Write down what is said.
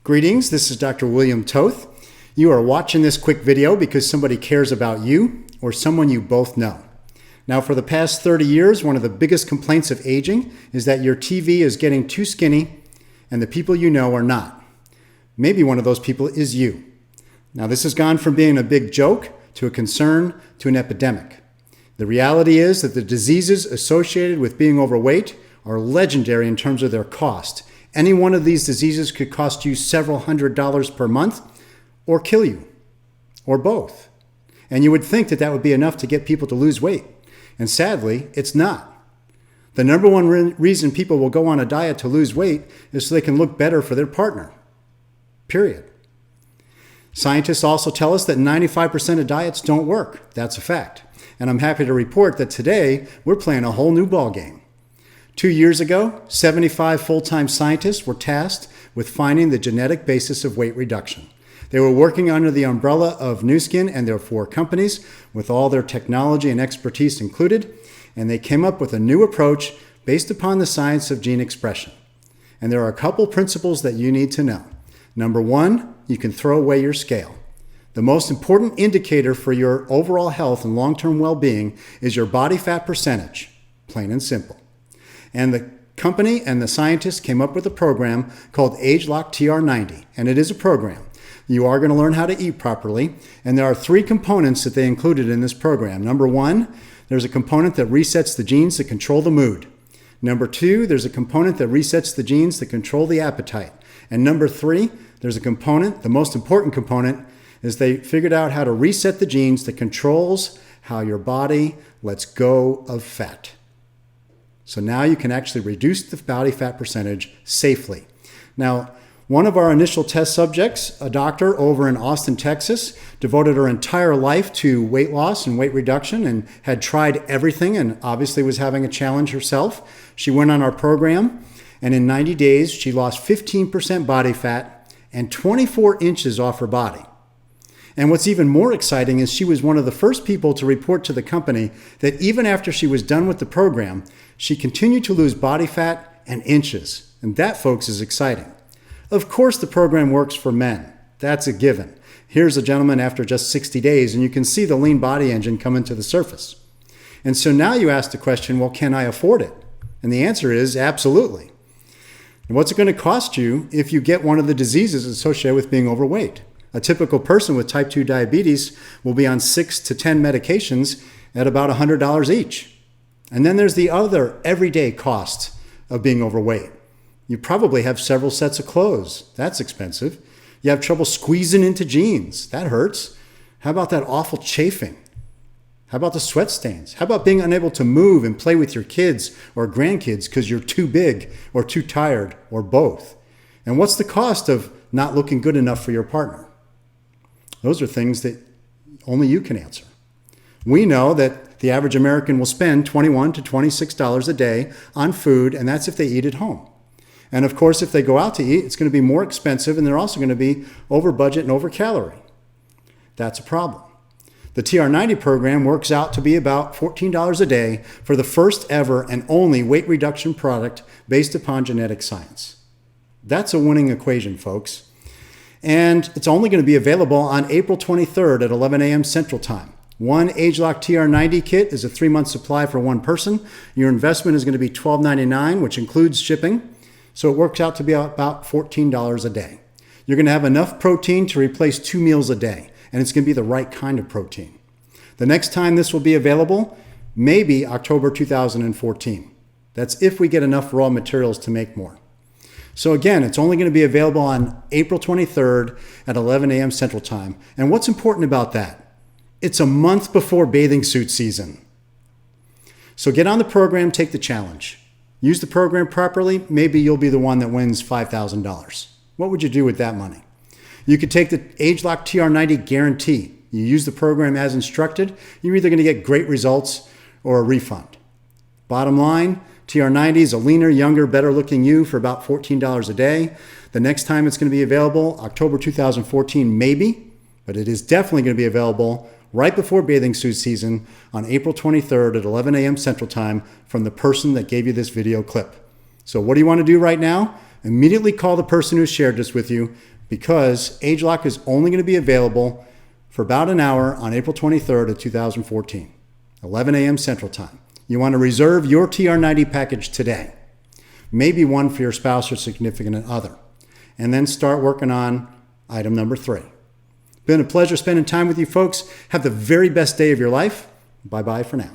Greetings, this is Dr. William Toth. You are watching this quick video because somebody cares about you or someone you both know. Now, for the past 30 years, one of the biggest complaints of aging is that your TV is getting too skinny and the people you know are not. Maybe one of those people is you. Now, this has gone from being a big joke to a concern to an epidemic. The reality is that the diseases associated with being overweight are legendary in terms of their cost. Any one of these diseases could cost you several $100s per month or kill you, or both. And you would think that that would be enough to get people to lose weight. And sadly, it's not. The number one reason people will go on a diet to lose weight is so they can look better for their partner. Period. Scientists also tell us that 95% of diets don't work. That's a fact. And I'm happy to report that today we're playing a whole new ballgame. 2 years ago, 75 full-time scientists were tasked with finding the genetic basis of weight reduction. They were working under the umbrella of Nu Skin and their 4 companies, with all their technology and expertise included, and they came up with a new approach based upon the science of gene expression. And there are a couple principles that you need to know. Number 1, you can throw away your scale. The most important indicator for your overall health and long-term well-being is your body fat percentage, plain and simple. And the company and the scientists came up with a program called ageLOC TR90, and it is a program. You are going to learn how to eat properly, and there are 3 components that they included in this program. Number 1, there's a component that resets the genes that control the mood. Number 2, there's a component that resets the genes that control the appetite. And number 3, there's a component, the most important component, is they figured out how to reset the genes that controls how your body lets go of fat. So now you can actually reduce the body fat percentage safely. Now, one of our initial test subjects, a doctor over in Austin, Texas, devoted her entire life to weight loss and weight reduction and had tried everything and obviously was having a challenge herself. She went on our program, and in 90 days, she lost 15% body fat and 24 inches off her body. And what's even more exciting is she was one of the first people to report to the company that even after she was done with the program, she continued to lose body fat and inches. And that, folks, is exciting. Of course, the program works for men. That's a given. Here's a gentleman after just 60 days, and you can see the lean body engine coming to the surface. And so now you ask the question, well, can I afford it? And the answer is absolutely. And what's it going to cost you if you get one of the diseases associated with being overweight? A typical person with type 2 diabetes will be on 6 to 10 medications at about $100 each. And then there's the other everyday cost of being overweight. You probably have several sets of clothes. That's expensive. You have trouble squeezing into jeans. That hurts. How about that awful chafing? How about the sweat stains? How about being unable to move and play with your kids or grandkids because you're too big or too tired or both? And what's the cost of not looking good enough for your partner? Those are things that only you can answer. We know that the average American will spend $21 to $26 a day on food, and that's if they eat at home. And of course, if they go out to eat, it's going to be more expensive, and they're also going to be over budget and over calorie. That's a problem. The TR90 program works out to be about $14 a day for the first ever and only weight reduction product based upon genetic science. That's a winning equation, folks. And it's only going to be available on April 23rd at 11 a.m. Central Time. One ageLOC TR90 kit is a 3-month supply for one person. Your investment is going to be $12.99, which includes shipping. So it works out to be about $14 a day. You're going to have enough protein to replace 2 meals a day, and it's going to be the right kind of protein. The next time this will be available, maybe October 2014. That's if we get enough raw materials to make more. So again, it's only going to be available on April 23rd at 11 a.m. Central Time. And what's important about that? It's a month before bathing suit season. So get on the program, take the challenge. Use the program properly, maybe you'll be the one that wins $5,000. What would you do with that money? You could take the ageLOC TR90 guarantee. You use the program as instructed, you're either going to get great results or a refund. Bottom line, TR90 is a leaner, younger, better-looking you for about $14 a day. The next time it's going to be available, October 2014, maybe, but it is definitely going to be available right before bathing suit season on April 23rd at 11 a.m. Central Time from the person that gave you this video clip. So what do you want to do right now? immediately call the person who shared this with you, because AgeLock is only going to be available for about an hour on April 23rd of 2014, 11 a.m. Central Time. You want to reserve your TR90 package today, maybe one for your spouse or significant other, and then start working on item number 3. Been a pleasure spending time with you folks. Have the very best day of your life. Bye-bye for now.